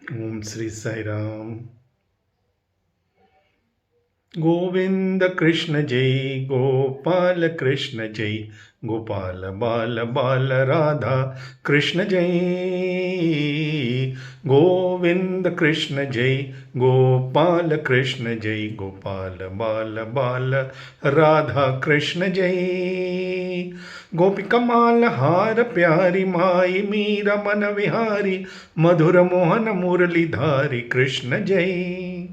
ओम श्री साई राम। गोविंद कृष्ण जय गोपाल कृष्ण जय गोपाल बाल बाल राधा कृष्ण जय। गोविंद कृष्ण जय गोपाल कृष्ण जय गोपाल बाल बाल राधा कृष्ण जय। गोपिका माल हार प्यारी माई मीरा मन विहारी मधुर मोहन मुरली धारी कृष्ण जय।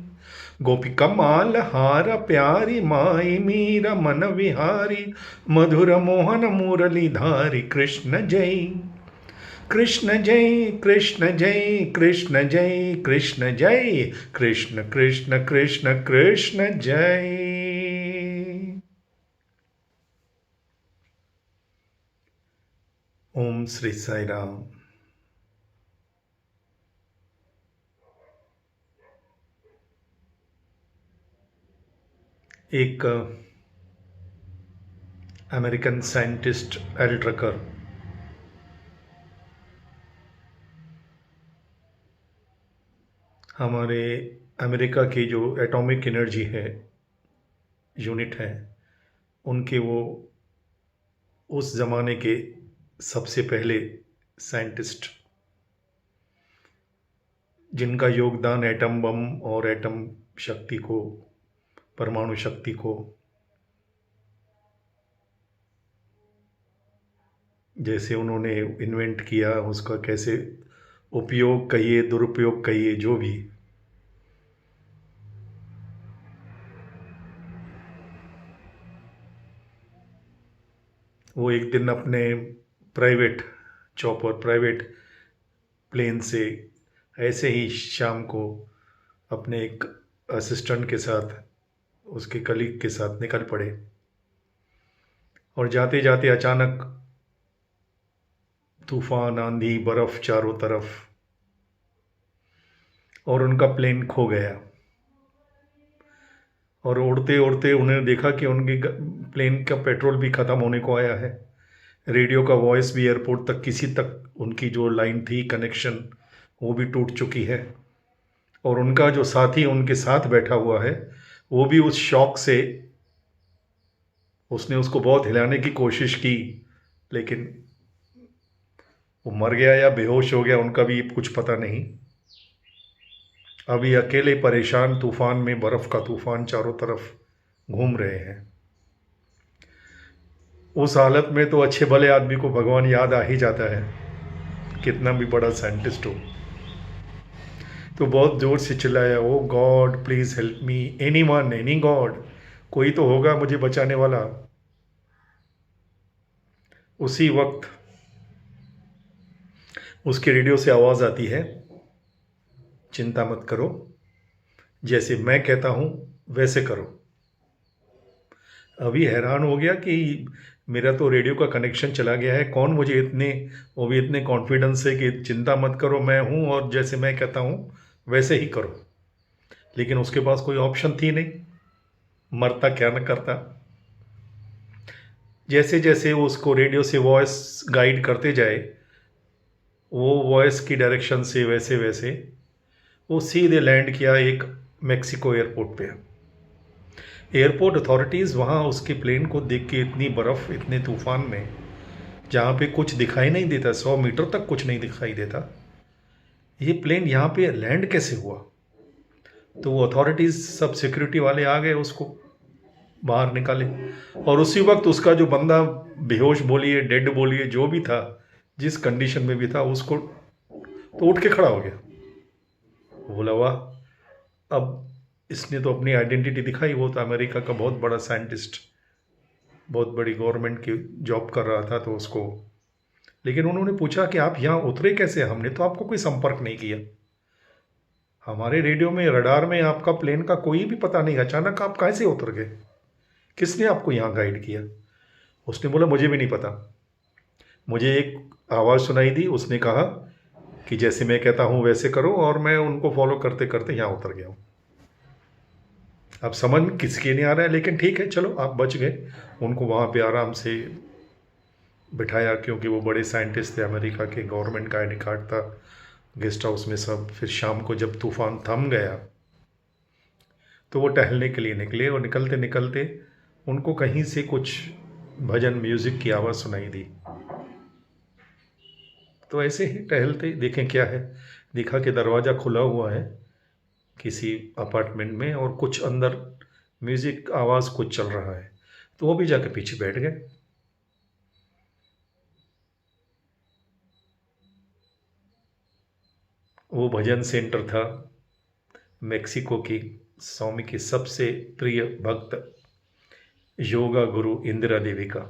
गोपिका माल हार प्यारी माई मीरा मन विहारी मधुर मोहन मुरली धारी कृष्ण जय। कृष्ण जय कृष्ण जय कृष्ण जय कृष्ण जय कृष्ण कृष्ण कृष्ण कृष्ण जय। ओम श्री साई राम। एक अमेरिकन साइंटिस्ट एल ट्रकर हमारे अमेरिका की जो एटॉमिक एनर्जी है यूनिट है उनके वो उस ज़माने के सबसे पहले साइंटिस्ट जिनका योगदान एटम बम और एटम शक्ति को परमाणु शक्ति को जैसे उन्होंने इन्वेंट किया उसका कैसे उपयोग कहिए दुरुपयोग कहिए जो भी वो एक दिन अपने प्राइवेट चॉपर प्राइवेट प्लेन से ऐसे ही शाम को अपने एक असिस्टेंट के साथ उसके कलीग के साथ निकल पड़े और जाते जाते अचानक तूफान आंधी बर्फ चारों तरफ और उनका प्लेन खो गया और उड़ते उड़ते उन्हें देखा कि उनकी प्लेन का पेट्रोल भी ख़त्म होने को आया है। रेडियो का वॉइस भी एयरपोर्ट तक किसी तक उनकी जो लाइन थी कनेक्शन वो भी टूट चुकी है और उनका जो साथी उनके साथ बैठा हुआ है वो भी उस शॉक से उसने उसको बहुत हिलाने की कोशिश की लेकिन वो मर गया या बेहोश हो गया उनका भी कुछ पता नहीं। अभी अकेले परेशान तूफान में बर्फ़ का तूफान चारों तरफ घूम रहे हैं। उस हालत में तो अच्छे भले आदमी को भगवान याद आ ही जाता है कितना भी बड़ा साइंटिस्ट हो। तो बहुत ज़ोर से चिल्लाया oh god please help me any one any god कोई तो होगा मुझे बचाने वाला। उसी वक्त उसके रेडियो से आवाज़ आती है चिंता मत करो जैसे मैं कहता हूँ वैसे करो। अभी हैरान हो गया कि मेरा तो रेडियो का कनेक्शन चला गया है कौन मुझे इतने वो भी इतने कॉन्फिडेंस से कि चिंता मत करो मैं हूँ और जैसे मैं कहता हूँ वैसे ही करो। लेकिन उसके पास कोई ऑप्शन थी नहीं मरता क्या न करता। जैसे जैसे वो उसको रेडियो से वॉइस गाइड करते जाए वो वॉइस की डायरेक्शन से वैसे वैसे वो सीधे लैंड किया एक मेक्सिको एयरपोर्ट पे। एयरपोर्ट अथॉरिटीज़ वहाँ उसके प्लेन को देख के इतनी बर्फ़ इतने तूफान में जहाँ पे कुछ दिखाई नहीं देता 100 मीटर तक कुछ नहीं दिखाई देता ये प्लेन यहाँ पे लैंड कैसे हुआ। तो वो अथॉरिटीज़ सब सिक्योरिटी वाले आ गए उसको बाहर निकाले और उसी वक्त उसका जो बंदा बेहोश बोलिए डेड बोलिए जो भी था जिस कंडीशन में भी था उसको तो उठ के खड़ा हो गया। बोला वाह अब इसने तो अपनी आइडेंटिटी दिखाई। वो तो अमेरिका का बहुत बड़ा साइंटिस्ट बहुत बड़ी गवर्नमेंट की जॉब कर रहा था तो उसको लेकिन उन्होंने पूछा कि आप यहाँ उतरे कैसे हमने तो आपको कोई संपर्क नहीं किया हमारे रेडियो में रडार में आपका प्लेन का कोई भी पता नहीं अचानक आप कैसे उतर गए किसने आपको यहाँ गाइड किया। उसने बोला मुझे भी नहीं पता मुझे एक आवाज़ सुनाई दी उसने कहा कि जैसे मैं कहता हूँ वैसे करो और मैं उनको फॉलो करते करते यहाँ उतर गया हूँ। अब समझ में किसके नहीं आ रहा है लेकिन ठीक है चलो आप बच गए। उनको वहाँ पे आराम से बिठाया क्योंकि वो बड़े साइंटिस्ट थे अमेरिका के गवर्नमेंट का आईडी कार्ड था गेस्ट हाउस में सब। फिर शाम को जब तूफान थम गया तो वो टहलने के लिए निकले, और निकलते निकलते उनको कहीं से कुछ भजन म्यूज़िक की आवाज़ सुनाई दी। तो ऐसे ही टहलते देखें क्या है, देखा कि दरवाज़ा खुला हुआ है किसी अपार्टमेंट में, और कुछ अंदर म्यूज़िक आवाज़ कुछ चल रहा है। तो वो भी जाके पीछे बैठ गए। वो भजन सेंटर था मेक्सिको की स्वामी की सबसे प्रिय भक्त योगा गुरु इंदिरा देवी का,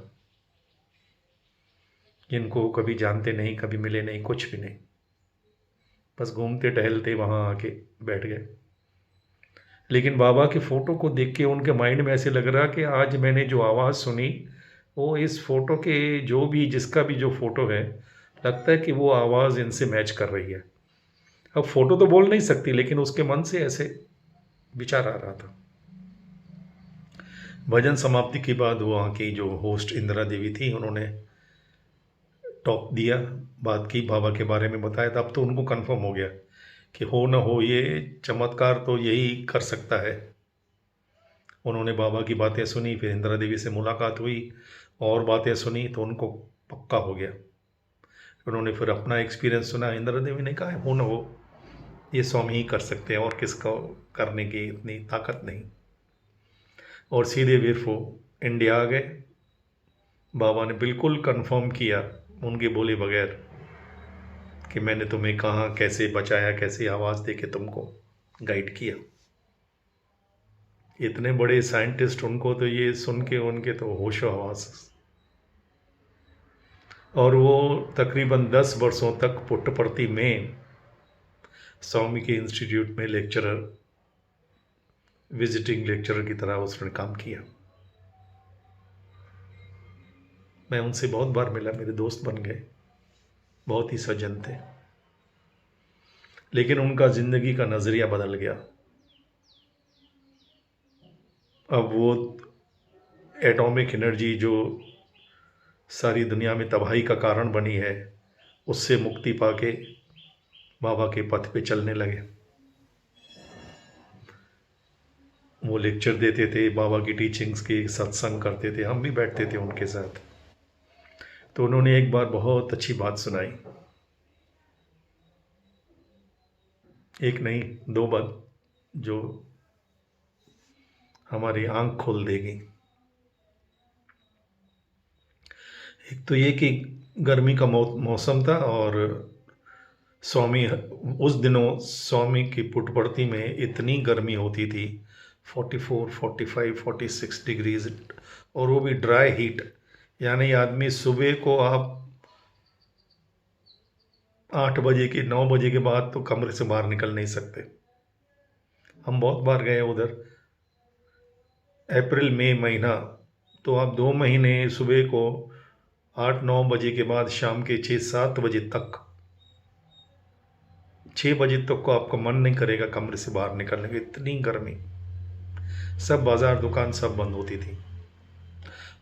जिनको कभी जानते नहीं, कभी मिले नहीं, कुछ भी नहीं, बस घूमते टहलते वहाँ आके बैठ गए। लेकिन बाबा की फ़ोटो को देख के उनके माइंड में ऐसे लग रहा कि आज मैंने जो आवाज़ सुनी वो इस फ़ोटो के जो भी जिसका भी जो फ़ोटो है, लगता है कि वो आवाज़ इनसे मैच कर रही है। अब फ़ोटो तो बोल नहीं सकती, लेकिन उसके मन से ऐसे विचार आ रहा था। भजन समाप्ति के बाद वहाँ की जो होस्ट इंदिरा देवी थी, उन्होंने टॉक दिया, बात की, बाबा के बारे में बताया। था अब तो उनको कंफर्म हो गया कि हो ना हो ये चमत्कार तो यही कर सकता है। उन्होंने बाबा की बातें सुनी, फिर इंदिरा देवी से मुलाकात हुई और बातें सुनी, तो उनको पक्का हो गया। उन्होंने फिर अपना एक्सपीरियंस सुना। इंदिरा देवी ने कहा हो ना हो ये स्वामी ही कर सकते हैं, और किसको करने की इतनी ताकत नहीं। और सीधे फिर वो इंडिया आ गए। बाबा ने बिल्कुल कंफर्म किया उनके बोले बगैर कि मैंने तुम्हें कहाँ कैसे बचाया, कैसे आवाज़ दे के तुमको गाइड किया। इतने बड़े साइंटिस्ट, उनको तो ये सुन के उनके तो होशो हवास। और वो तकरीबन 10 वर्षों तक पुट्टपर्ती में स्वामी के इंस्टीट्यूट में लेक्चरर, विजिटिंग लेक्चरर की तरह उसने काम किया। मैं उनसे बहुत बार मिला, मेरे दोस्त बन गए, बहुत ही सज्जन थे। लेकिन उनका ज़िंदगी का नज़रिया बदल गया। अब वो एटॉमिक एनर्जी जो सारी दुनिया में तबाही का कारण बनी है, उससे मुक्ति पाके बाबा के पथ पे चलने लगे। वो लेक्चर देते थे, बाबा की टीचिंग्स की सत्संग करते थे, हम भी बैठते थे उनके साथ। तो उन्होंने एक बार बहुत अच्छी बात सुनाई, एक नहीं 2 बात, जो हमारी आंख खोल देगी। एक तो ये कि गर्मी का मौसम था, और स्वामी उस दिनों स्वामी की पुट्टपर्ती में इतनी गर्मी होती थी, 44, 45, 46 डिग्रीज, और वो भी ड्राई हीट। यानी आदमी सुबह को आप 8 बजे के 9 बजे के बाद तो कमरे से बाहर निकल नहीं सकते। हम बहुत बार गए उधर, अप्रैल मई महीना, तो आप 2 महीने सुबह को 8-9 बजे के बाद शाम के 6-7 बजे तक, 6 बजे तक को आपका मन नहीं करेगा कमरे से बाहर निकलने की, इतनी गर्मी। सब बाज़ार दुकान सब बंद होती थी,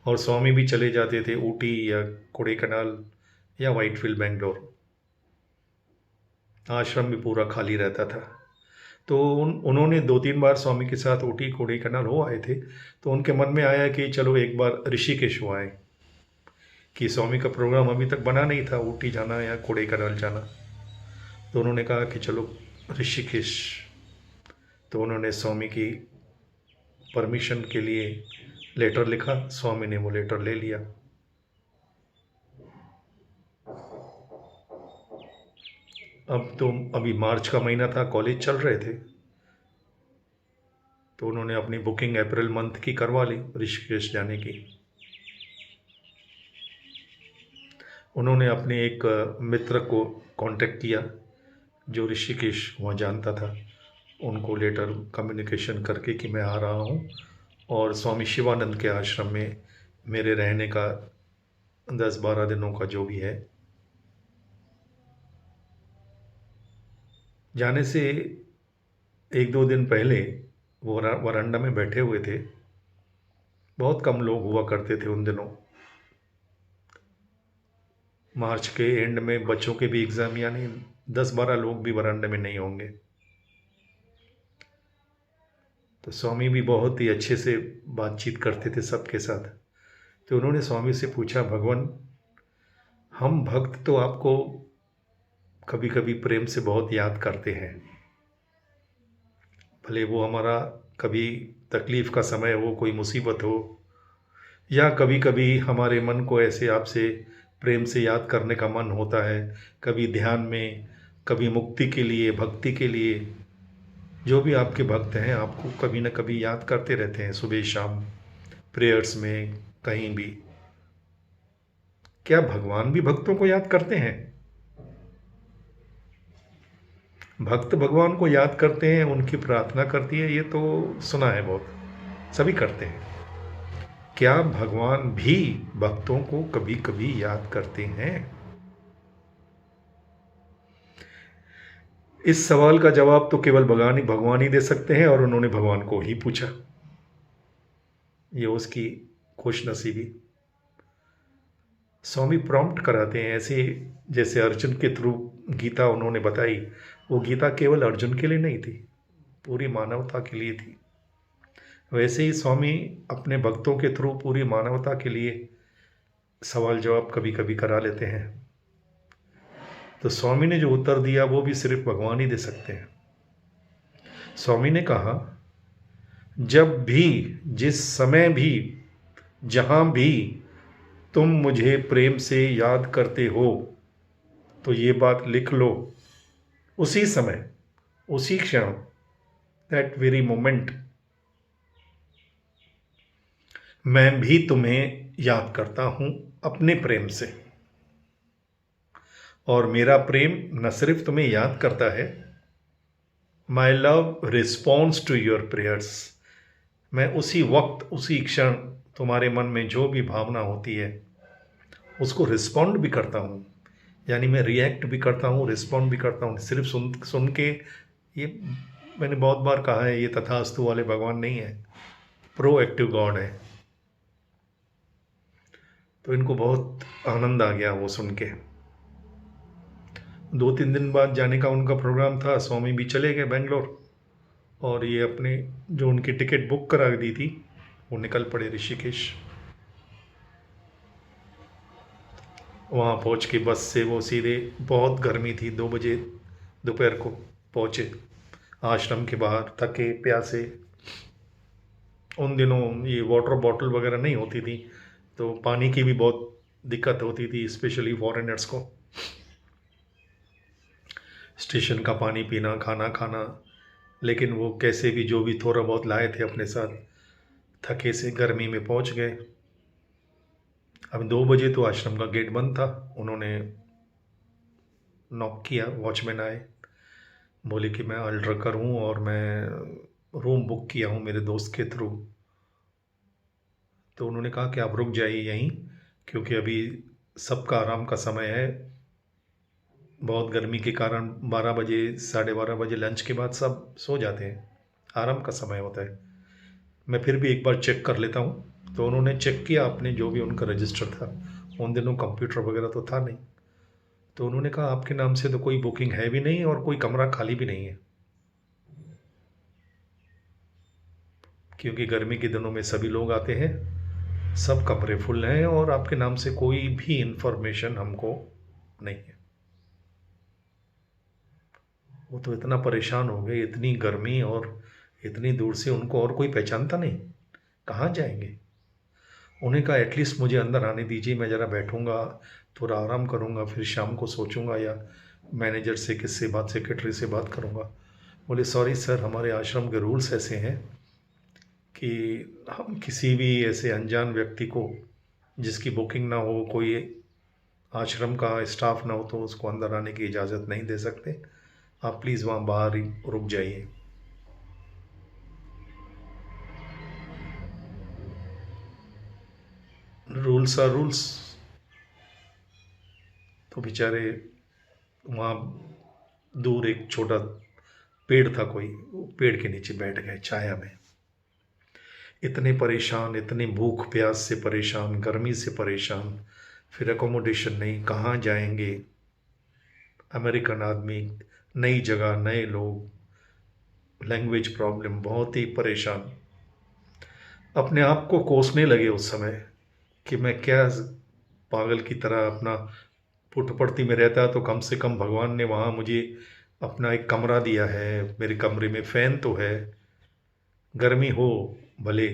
और स्वामी भी चले जाते थे ऊटी या कोडेकनाल या व्हाइटफील्ड बेंगलोर। आश्रम भी पूरा खाली रहता था। तो उन्होंने 2-3 बार स्वामी के साथ ऊटी कोडेकनाल हो आए थे। तो उनके मन में आया कि चलो एक बार ऋषिकेश हो आए, कि स्वामी का प्रोग्राम अभी तक बना नहीं था ऊटी जाना या कोडेकनाल जाना। तो उन्होंने कहा कि चलो ऋषिकेश। तो उन्होंने स्वामी की परमिशन के लिए लेटर लिखा, स्वामी ने वो लेटर ले लिया। अब तो अभी मार्च का महीना था, कॉलेज चल रहे थे, तो उन्होंने अपनी बुकिंग अप्रैल मंथ की करवा ली ऋषिकेश जाने की। उन्होंने अपने एक मित्र को कांटेक्ट किया जो ऋषिकेश वहाँ जानता था, उनको लेटर कम्युनिकेशन करके कि मैं आ रहा हूँ, और स्वामी शिवानंद के आश्रम में मेरे रहने का 10-12 दिनों का जो भी है। जाने से 1-2 दिन पहले वो वरांडा में बैठे हुए थे, बहुत कम लोग हुआ करते थे उन दिनों, मार्च के एंड में बच्चों के भी एग्ज़ाम, यानी 10-12 लोग भी बरामदे में नहीं होंगे। तो स्वामी भी बहुत ही अच्छे से बातचीत करते थे सबके साथ। तो उन्होंने स्वामी से पूछा, भगवान, हम भक्त तो आपको कभी कभी प्रेम से बहुत याद करते हैं, भले वो हमारा कभी तकलीफ़ का समय हो, कोई मुसीबत हो, या कभी कभी हमारे मन को ऐसे आपसे प्रेम से याद करने का मन होता है, कभी ध्यान में, कभी मुक्ति के लिए, भक्ति के लिए। जो भी आपके भक्त हैं आपको कभी न कभी याद करते रहते हैं, सुबह शाम, प्रेयर्स में, कहीं भी। क्या भगवान भी भक्तों को याद करते हैं? भक्त भगवान को याद करते हैं, उनकी प्रार्थना करती है, ये तो सुना है बहुत, सभी करते हैं। क्या भगवान भी भक्तों को कभी कभी याद करते हैं? इस सवाल का जवाब तो केवल भगवान ही दे सकते हैं, और उन्होंने भगवान को ही पूछा। ये उसकी खुशनसीबी। स्वामी प्रॉम्प्ट कराते हैं ऐसे, जैसे अर्जुन के थ्रू गीता उन्होंने बताई, वो गीता केवल अर्जुन के लिए नहीं थी, पूरी मानवता के लिए थी। वैसे ही स्वामी अपने भक्तों के थ्रू पूरी मानवता के लिए सवाल जवाब कभी कभी करा लेते हैं। तो स्वामी ने जो उत्तर दिया वो भी सिर्फ भगवान ही दे सकते हैं। स्वामी ने कहा, जब भी, जिस समय भी, जहां भी तुम मुझे प्रेम से याद करते हो तो ये बात लिख लो, उसी समय, उसी क्षण, दैट वेरी मोमेंट, मैं भी तुम्हें याद करता हूं अपने प्रेम से। और मेरा प्रेम न सिर्फ तुम्हें याद करता है, my love response to your prayers. मैं उसी वक्त, उसी क्षण तुम्हारे मन में जो भी भावना होती है उसको रिस्पॉन्ड भी करता हूँ। यानी मैं रिएक्ट भी करता हूँ, रिस्पॉन्ड भी करता हूँ। सिर्फ सुन सुन के, ये मैंने बहुत बार कहा है, ये तथास्तु वाले भगवान नहीं है, प्रोएक्टिव गॉड है। तो इनको बहुत आनंद आ गया वो सुन के। 2-3 दिन बाद जाने का उनका प्रोग्राम था, स्वामी भी चले गए बेंगलोर, और ये अपने जो उनकी टिकट बुक करा दी थी वो निकल पड़े ऋषिकेश। वहाँ पहुँच के बस से वो सीधे, बहुत गर्मी थी, 2 बजे दोपहर को पहुँचे आश्रम के बाहर, थके प्यासे। उन दिनों ये वाटर बॉटल वगैरह नहीं होती थी, तो पानी की भी बहुत दिक्कत होती थी, स्पेशली फॉरेनर्स को। स्टेशन का पानी पीना, खाना खाना, लेकिन वो कैसे भी, जो भी थोड़ा बहुत लाए थे अपने साथ, थके से गर्मी में पहुंच गए। अब 2 बजे तो आश्रम का गेट बंद था। उन्होंने नॉक किया, वॉचमैन आए, बोले कि मैं अल्ट्रकर हूँ और मैं रूम बुक किया हूँ मेरे दोस्त के थ्रू। तो उन्होंने कहा कि आप रुक जाइए यहीं, क्योंकि अभी सबका आराम का समय है। बहुत गर्मी के कारण 12 बजे, 12:30 बजे लंच के बाद सब सो जाते हैं, आराम का समय होता है। मैं फिर भी एक बार चेक कर लेता हूँ। तो उन्होंने चेक किया अपने जो भी उनका रजिस्टर था, उन दिनों कंप्यूटर वगैरह तो था नहीं। तो उन्होंने कहा, आपके नाम से तो कोई बुकिंग है भी नहीं और कोई कमरा खाली भी नहीं है, क्योंकि गर्मी के दिनों में सभी लोग आते हैं, सब कमरे फुल हैं, और आपके नाम से कोई भी इंफॉर्मेशन हमको नहीं है। वो तो इतना परेशान हो गए, इतनी गर्मी और इतनी दूर से, उनको और कोई पहचानता नहीं, कहाँ जाएंगे। उन्हें कहा, एटलीस्ट मुझे अंदर आने दीजिए, मैं ज़रा बैठूंगा, थोड़ा आराम करूंगा, फिर शाम को सोचूंगा या मैनेजर से, किससे बात, सेक्रेटरी से बात करूंगा। बोले, सॉरी सर, हमारे आश्रम के रूल्स ऐसे हैं कि हम किसी भी ऐसे अनजान व्यक्ति को, जिसकी बुकिंग ना हो, कोई आश्रम का स्टाफ ना हो, तो उसको अंदर आने की इजाज़त नहीं दे सकते। आप प्लीज़ वहाँ बाहर ही रुक जाइए। Rules are rules. तो बेचारे वहाँ दूर एक छोटा पेड़ था कोई, वो पेड़ के नीचे बैठ गए छाया में। इतने परेशान, इतने भूख प्यास से परेशान, गर्मी से परेशान, फिर एकोमोडेशन नहीं, कहाँ जाएंगे। अमेरिकन आदमी, नई जगह, नए लोग, लैंग्वेज प्रॉब्लम, बहुत ही परेशान। अपने आप को कोसने लगे उस समय कि मैं क्या पागल की तरह अपना पुट्टपर्ती में रहता, तो कम से कम भगवान ने वहाँ मुझे अपना एक कमरा दिया है, मेरे कमरे में फ़ैन तो है, गर्मी हो भले,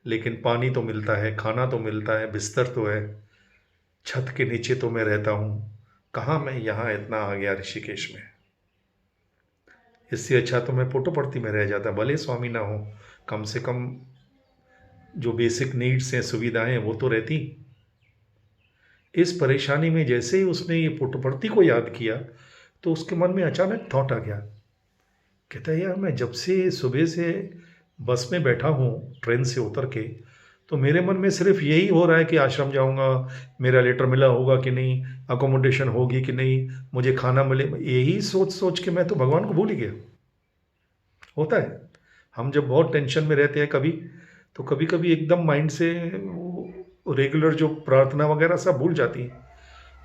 लेकिन पानी तो मिलता है, खाना तो मिलता है, बिस्तर तो है, छत के नीचे तो मैं रहता हूँ। कहाँ मैं यहाँ इतना आ गया ऋषिकेश में। इससे अच्छा तो मैं पुट्टपर्ती में रह जाता, भले स्वामी ना हो, कम से कम जो बेसिक नीड्स हैं, सुविधाएं हैं, वो तो रहती। इस परेशानी में जैसे ही उसने ये पुट्टपर्ती को याद किया, तो उसके मन में अचानक थॉट आ गया। कहता है यार, मैं जब से सुबह से बस में बैठा हूँ ट्रेन से उतर के, तो मेरे मन में सिर्फ यही हो रहा है कि आश्रम जाऊँगा, मेरा लेटर मिला होगा कि नहीं, अकोमोडेशन होगी कि नहीं, मुझे खाना मिले, यही सोच सोच के मैं तो भगवान को भूल ही गया। होता है, हम जब बहुत टेंशन में रहते हैं कभी, तो कभी कभी एकदम माइंड से रेगुलर जो प्रार्थना वगैरह सब भूल जाती है।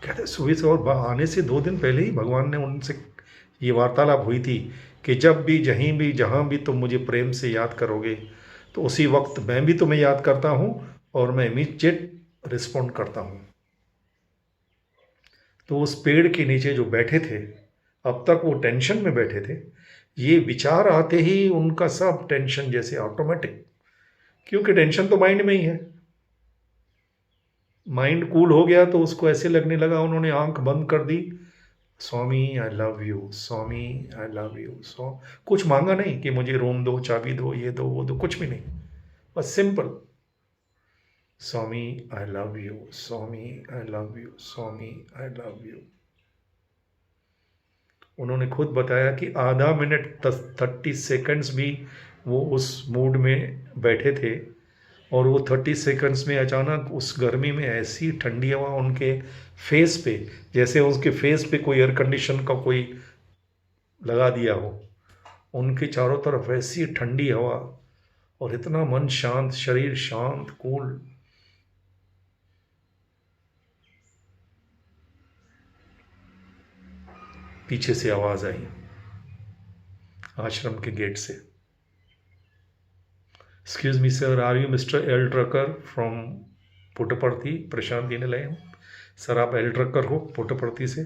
कहते हैं सुबह से, और आने से 2 दिन पहले ही भगवान ने उनसे ये वार्तालाप हुई थी कि जब भी, जहीं भी, जहाँ भी तुम मुझे प्रेम से याद करोगे, तो उसी वक्त मैं भी तुम्हें याद करता हूँ और मैं इमीडिएट रिस्पॉन्ड करता हूँ। तो उस पेड़ के नीचे जो बैठे थे, अब तक वो टेंशन में बैठे थे, ये विचार आते ही उनका सब टेंशन जैसे ऑटोमेटिक, क्योंकि टेंशन तो माइंड में ही है, माइंड कूल हो गया तो उसको ऐसे लगने लगा, उन्होंने आंख बंद कर दी, Swami I love you, Swami I love you, सो कुछ मांगा नहीं कि मुझे रूम दो, चाबी दो, ये दो, वो दो, कुछ भी नहीं, बस simple, Swami I love you, Swami I love you, Swami I love you. उन्होंने खुद बताया कि आधा मिनट 30 सेकंड्स भी वो उस मूड में बैठे थे, और वो 30 सेकंड्स में अचानक उस गर्मी में ऐसी ठंडी हवा उनके फेस पे, जैसे उसके फेस पे कोई एयर कंडीशन का कोई लगा दिया हो, उनके चारों तरफ ऐसी ठंडी हवा, और इतना मन शांत, शरीर शांत, कूल। पीछे से आवाज आई आश्रम के गेट से, excuse me sir, are you mister L Trucker from Puttaparthi? Prashant Nilay, sir आप एल ट्रकर हो पुट्टपर्थी से?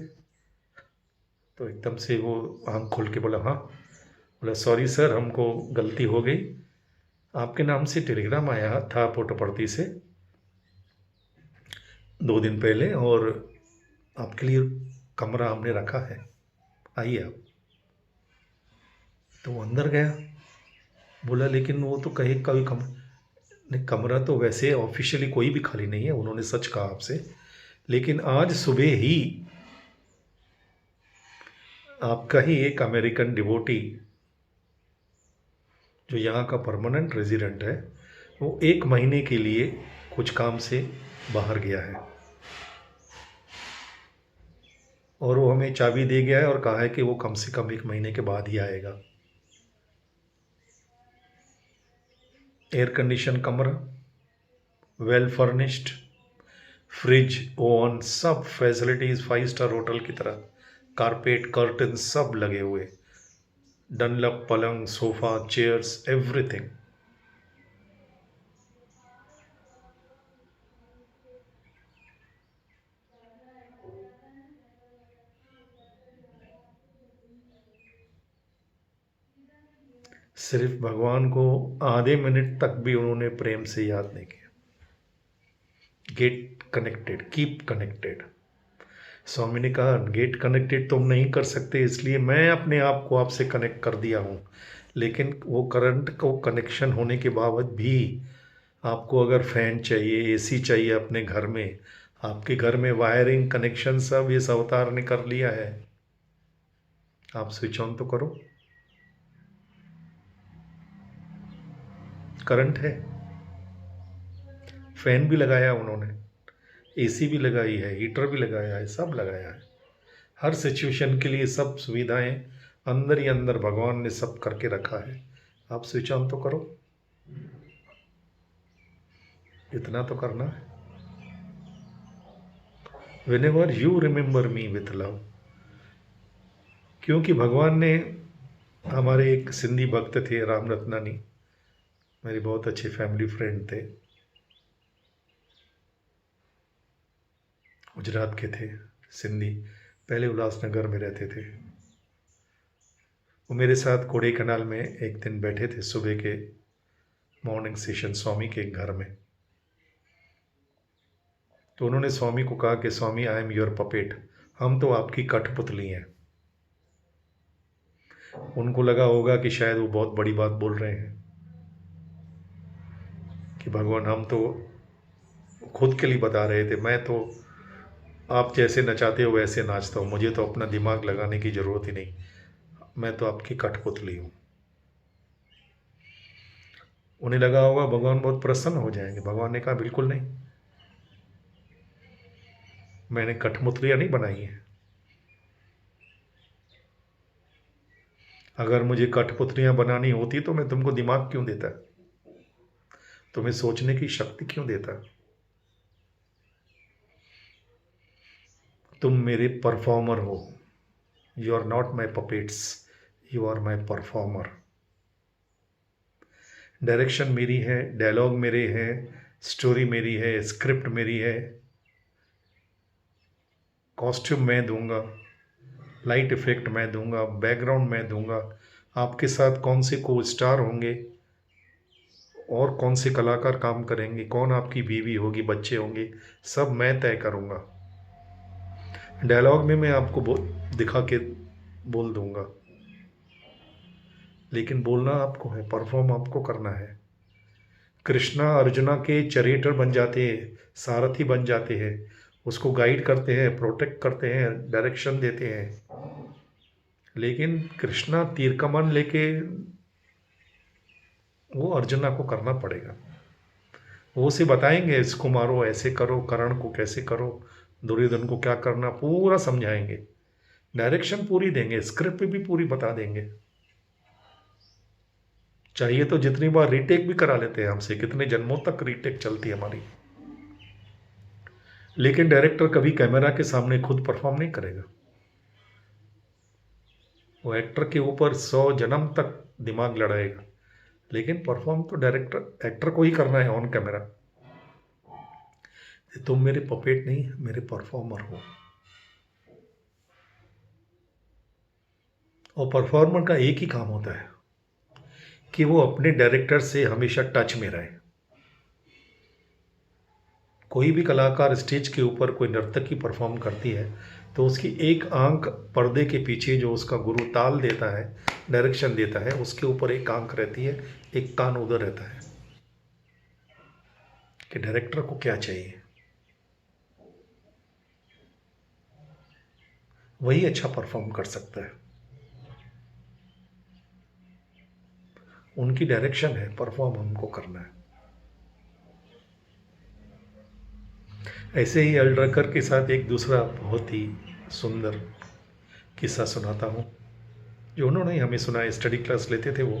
तो एकदम से वो आँख खोल के बोला हाँ। बोला सॉरी सर, हमको गलती हो गई, आपके नाम से टेलीग्राम आया था पुट्टपर्थी से 2 दिन पहले, और आपके लिए कमरा हमने रखा है, आइए आप। तो वो अंदर गया, बोला लेकिन वो तो कहे कभी नहीं, कमरा तो वैसे ऑफिशियली कोई भी खाली नहीं है, उन्होंने सच कहा आपसे, लेकिन आज सुबह ही आपका ही एक अमेरिकन डिवोटी जो यहाँ का परमानेंट रेजिडेंट है, वो 1 महीने के लिए कुछ काम से बाहर गया है, और वो हमें चाबी दे गया है और कहा है कि वो कम से कम 1 महीने के बाद ही आएगा। एयर कंडीशन कमरा, वेल फर्निश्ड, फ्रिज, ओवन, सब फैसिलिटीज 5 स्टार होटल की तरह, कारपेट, कर्टन सब लगे हुए, डनलप पलंग, सोफा, चेयर्स, एवरीथिंग। सिर्फ भगवान को आधे मिनट तक भी उन्होंने प्रेम से याद नहीं किया। Get connected, keep connected. Swami ने कहा गेट कनेक्टेड तुम नहीं कर सकते, इसलिए मैं अपने आप को आपसे कनेक्ट कर दिया हूँ, लेकिन वो करंट को कनेक्शन होने के बावजूद भी आपको अगर फैन चाहिए, एसी चाहिए अपने घर में, आपके घर में वायरिंग कनेक्शन सब इस अवतार ने कर लिया है, आप स्विच ऑन तो करो, करंट है। फैन भी लगाया उन्होंने, एसी भी लगाई है, हीटर भी लगाया है, सब लगाया है, हर सिचुएशन के लिए सब सुविधाएं अंदर ही अंदर भगवान ने सब करके रखा है, आप स्विच ऑन तो करो, इतना तो करना है। Whenever you remember me with love, क्योंकि भगवान ने, हमारे एक सिंधी भक्त थे राम रत्नानी, मेरे बहुत अच्छे फैमिली फ्रेंड थे, गुजरात के थे, सिंधी, पहले उल्लासनगर में रहते थे। वो मेरे साथ कोड़े कनाल में एक दिन बैठे थे सुबह के मॉर्निंग सेशन स्वामी के घर में। तो उन्होंने स्वामी को कहा कि स्वामी, आई एम योर पपेट, हम तो आपकी कठपुतली हैं। उनको लगा होगा कि शायद वो बहुत बड़ी बात बोल रहे हैं कि भगवान हम तो खुद के लिए बता रहे थे, मैं तो आप जैसे नचाते हो वैसे नाचता हूँ, मुझे तो अपना दिमाग लगाने की ज़रूरत ही नहीं, मैं तो आपकी कठपुतली हूँ। उन्हें लगा होगा भगवान बहुत प्रसन्न हो जाएंगे। भगवान ने कहा बिल्कुल नहीं, मैंने कठपुतलियाँ नहीं बनाई हैं। अगर मुझे कठपुतलियाँ बनानी होती तो मैं तुमको दिमाग क्यों देता, तुम्हें सोचने की शक्ति क्यों देता। तुम मेरे परफॉर्मर हो, you are not my puppets, you are my performer. Direction मेरी है, डायलॉग मेरे हैं, स्टोरी मेरी है, स्क्रिप्ट मेरी है, कॉस्ट्यूम मैं दूंगा, लाइट इफेक्ट मैं दूंगा, बैकग्राउंड मैं दूंगा, आपके साथ कौन से को स्टार होंगे और कौन से कलाकार काम करेंगे, कौन आपकी बीवी होगी, बच्चे होंगे, सब मैं तय करूंगा। डायलॉग में मैं आपको दिखा के बोल दूंगा, लेकिन बोलना आपको है, परफॉर्म आपको करना है। कृष्णा अर्जुना के चरित्र बन जाते हैं, सारथी बन जाते हैं, उसको गाइड करते हैं, प्रोटेक्ट करते हैं, डायरेक्शन देते हैं। लेकिन कृष्णा तीर कमान लेके वो अर्जुना को करना पड़ेगा। वो उसे बताएंगे इसको मारो, ऐसे करो, कर्ण को कैसे करो, दुर्योधन को क्या करना, पूरा समझाएंगे, डायरेक्शन पूरी देंगे, स्क्रिप्ट भी पूरी बता देंगे। चाहिए तो जितनी बार रीटेक भी करा लेते हैं हमसे, कितने जन्मों तक रीटेक चलती है हमारी। लेकिन डायरेक्टर कभी कैमरा के सामने खुद परफॉर्म नहीं करेगा। वो एक्टर के ऊपर 100 जन्म तक दिमाग लड़ाएगा, लेकिन परफॉर्म तो डायरेक्टर एक्टर को ही करना है ऑन कैमरा। तुम मेरे पपेट नहीं, मेरे परफॉर्मर हो। और परफॉर्मर का एक ही काम होता है कि वो अपने डायरेक्टर से हमेशा टच में रहे। कोई भी कलाकार स्टेज के ऊपर कोई नर्तकी परफॉर्म करती है तो उसकी एक आंख पर्दे के पीछे जो उसका गुरु ताल देता है, डायरेक्शन देता है, उसके ऊपर एक आंख रहती है, एक कान उधर रहता है कि डायरेक्टर को क्या चाहिए, वही अच्छा परफॉर्म कर सकता है। उनकी डायरेक्शन है, परफॉर्म हमको करना है। ऐसे ही अल्ड्रकर के साथ एक दूसरा बहुत ही सुंदर किस्सा सुनाता हूँ, जो उन्होंने ही हमें सुनाया, स्टडी क्लास लेते थे वो,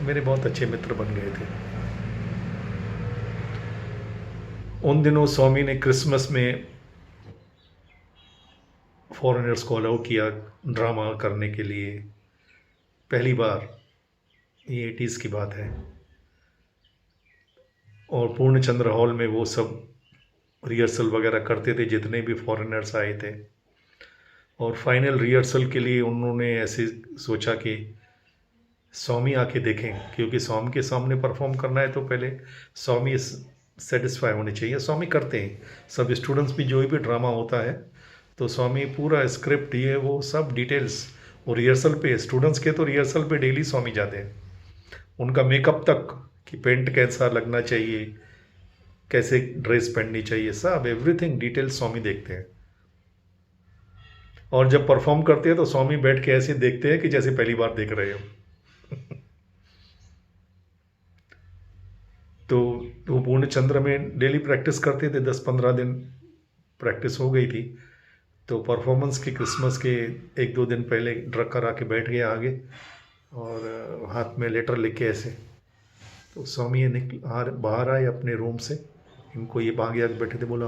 मेरे बहुत अच्छे मित्र बन गए थे। उन दिनों स्वामी ने क्रिसमस में फॉरेनर्स को अलाउ किया ड्रामा करने के लिए, पहली बार, ये 80s की बात है। और पूर्णचंद्र हॉल में वो सब रिहर्सल वगैरह करते थे, जितने भी फॉरेनर्स आए थे। और फाइनल रिहर्सल के लिए उन्होंने ऐसे सोचा कि स्वामी आके देखें, क्योंकि स्वामी के सामने परफॉर्म करना है तो पहले स्वामी सेटिस्फाई होने चाहिए। स्वामी करते हैं, सब स्टूडेंट्स भी, जो भी ड्रामा होता है तो स्वामी पूरा स्क्रिप्ट ये वो सब डिटेल्स, वो रिहर्सल पे, स्टूडेंट्स के तो रिहर्सल पे डेली स्वामी जाते हैं, उनका मेकअप तक कि पेंट कैसा लगना चाहिए, कैसे ड्रेस पहननी चाहिए, सब एवरीथिंग डिटेल स्वामी देखते हैं। और जब परफॉर्म करते हैं तो स्वामी बैठ के ऐसे देखते हैं कि जैसे पहली बार देख रहे हो। तो वो पूर्ण चंद्र में डेली प्रैक्टिस करते थे, 10-15 दिन प्रैक्टिस हो गई थी। तो परफॉर्मेंस के क्रिसमस के 1-2 दिन पहले ड्रकर आके बैठ गया आगे और हाथ में लेटर लिख के ऐसे। तो स्वामी ये बाहर आए अपने रूम से, इनको ये आगे आगे बैठे थे, बोला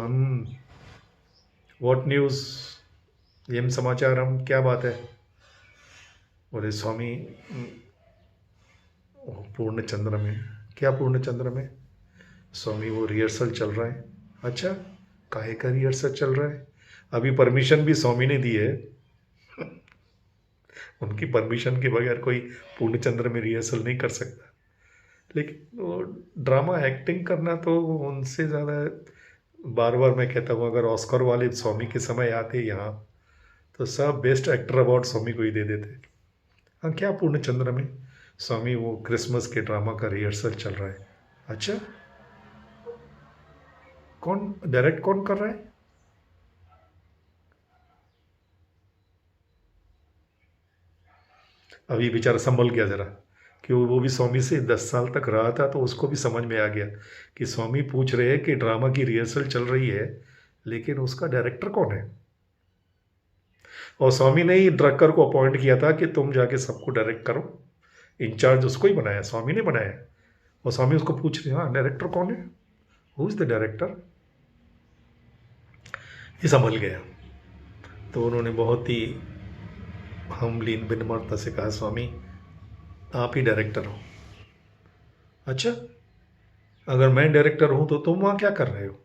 व्हाट न्यूज़, एम समाचार हम क्या बात है? बोले स्वामी पूर्ण चंद्र में। क्या पूर्ण चंद्र में? स्वामी वो रिहर्सल चल रहा है। अच्छा, काहे का रिहर्सल चल रहा है? अभी परमिशन भी स्वामी ने दी है। उनकी परमिशन के बगैर कोई पूर्ण चंद्र में रिहर्सल नहीं कर सकता। लेकिन वो ड्रामा एक्टिंग करना तो उनसे ज़्यादा, बार बार मैं कहता हूँ, अगर ऑस्कर वाले स्वामी के समय आते यहाँ तो सब बेस्ट एक्टर अवार्ड स्वामी को ही दे देते। हाँ, क्या पूर्ण चंद्र में? स्वामी वो क्रिसमस के ड्रामा का रिहर्सल चल रहा है। अच्छा, कौन डायरेक्ट कौन कर रहा है? अभी बेचारा संभल गया जरा, कि वो भी स्वामी से 10 साल तक रहा था तो उसको भी समझ में आ गया कि स्वामी पूछ रहे हैं कि ड्रामा की रिहर्सल चल रही है लेकिन उसका डायरेक्टर कौन है। और स्वामी ने ही डायरेक्टर को अपॉइंट किया था कि तुम जाके सबको डायरेक्ट करो। इंचार्ज उसको ही बनाया, स्वामी ने बनाया। और स्वामी उसको पूछ रहे हैं, हाँ डायरेक्टर कौन है, हु इज़ द डायरेक्टर। ये संभल गया। तो उन्होंने बहुत ही हम्बली विनम्रता से कहा, स्वामी आप ही डायरेक्टर हो। अच्छा, अगर मैं डायरेक्टर हूं तो तुम वहां क्या कर रहे हो?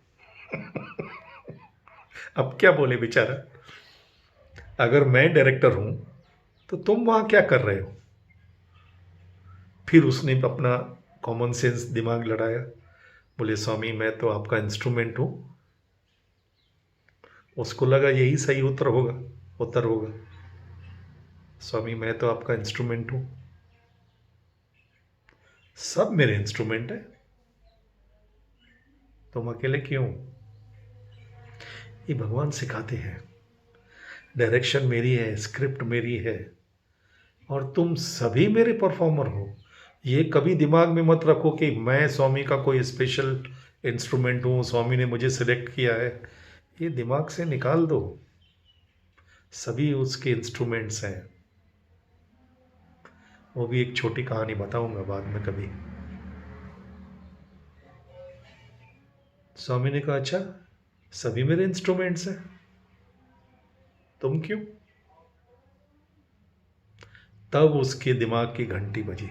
अब क्या बोले बेचारा। अगर मैं डायरेक्टर हूं तो तुम वहां क्या कर रहे हो? फिर उसने अपना कॉमन सेंस दिमाग लड़ाया। बोले, स्वामी मैं तो आपका इंस्ट्रूमेंट हूं। उसको लगा यही सही उत्तर होगा। स्वामी मैं तो आपका इंस्ट्रूमेंट हूं, सब मेरे इंस्ट्रूमेंट है, तुम अकेले क्यों? ये भगवान सिखाते हैं। डायरेक्शन मेरी है, स्क्रिप्ट मेरी है, और तुम सभी मेरे परफॉर्मर हो। ये कभी दिमाग में मत रखो कि मैं स्वामी का कोई स्पेशल इंस्ट्रूमेंट हूँ, स्वामी ने मुझे सिलेक्ट किया है। ये दिमाग से निकाल दो। सभी उसके इंस्ट्रूमेंट्स हैं। वो भी एक छोटी कहानी बताऊंगा बाद में कभी। स्वामी ने कहा, अच्छा सभी मेरे इंस्ट्रूमेंट्स हैं, तुम क्यों? तब उसके दिमाग की घंटी बजी।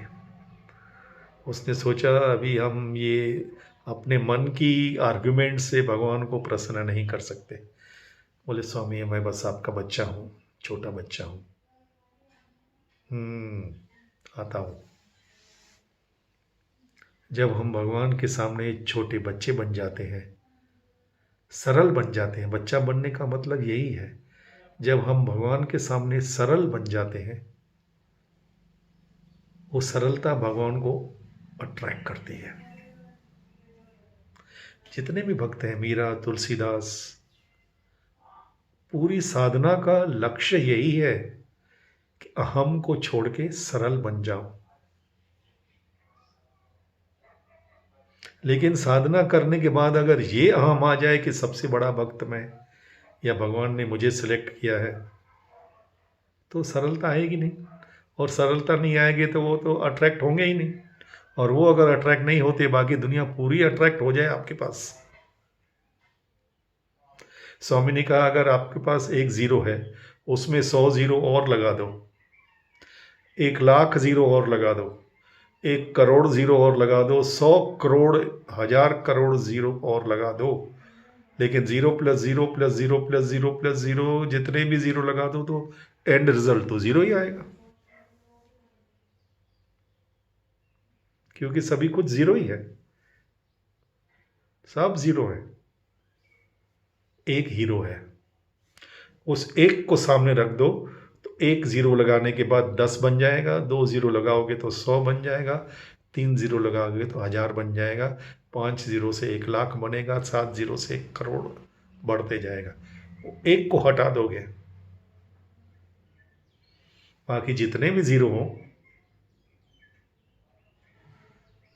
उसने सोचा अभी हम ये अपने मन की आर्गुमेंट से भगवान को प्रसन्न नहीं कर सकते। बोले, स्वामी मैं बस आपका बच्चा हूँ, छोटा बच्चा हूँ। आता हूँ। जब हम भगवान के सामने छोटे बच्चे बन जाते हैं, सरल बन जाते हैं, बच्चा बनने का मतलब यही है। जब हम भगवान के सामने सरल बन जाते हैं, वो सरलता भगवान को अट्रैक्ट करती है। जितने भी भक्त हैं, मीरा, तुलसीदास, पूरी साधना का लक्ष्य यही है कि अहम को छोड़ के सरल बन जाओ। लेकिन साधना करने के बाद अगर ये अहम आ जाए कि सबसे बड़ा भक्त मैं, या भगवान ने मुझे सिलेक्ट किया है, तो सरलता आएगी नहीं। और सरलता नहीं आएगी तो वो तो अट्रैक्ट होंगे ही नहीं। और वो अगर अट्रैक्ट नहीं होते, बाकी दुनिया पूरी अट्रैक्ट हो जाए आपके पास। स्वामी ने कहा, अगर आपके पास एक जीरो है, उसमें 100 जीरो और लगा दो, 1 लाख जीरो और लगा दो, 1 करोड़ जीरो और लगा दो, 100 करोड़, 1000 करोड़ जीरो और लगा दो। लेकिन zero plus zero plus zero plus zero plus zero, जितने भी जीरो लगा दो तो एंड रिजल्ट तो जीरो ही आएगा, क्योंकि सभी कुछ जीरो ही है। सब जीरो है, एक हीरो है। उस एक को सामने रख दो तो एक जीरो लगाने के बाद 10 बन जाएगा, 2 जीरो लगाओगे तो 100 बन जाएगा, 3 जीरो लगाओगे तो 1000 बन जाएगा, 5 जीरो से 1 लाख बनेगा, 7 जीरो से 1 करोड़ बढ़ते जाएगा। एक को हटा दोगे, बाकी जितने भी जीरो हों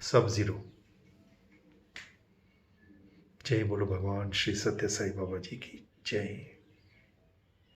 सब जीरो। जय बोलो भगवान श्री सत्य साई बाबा जी की जय।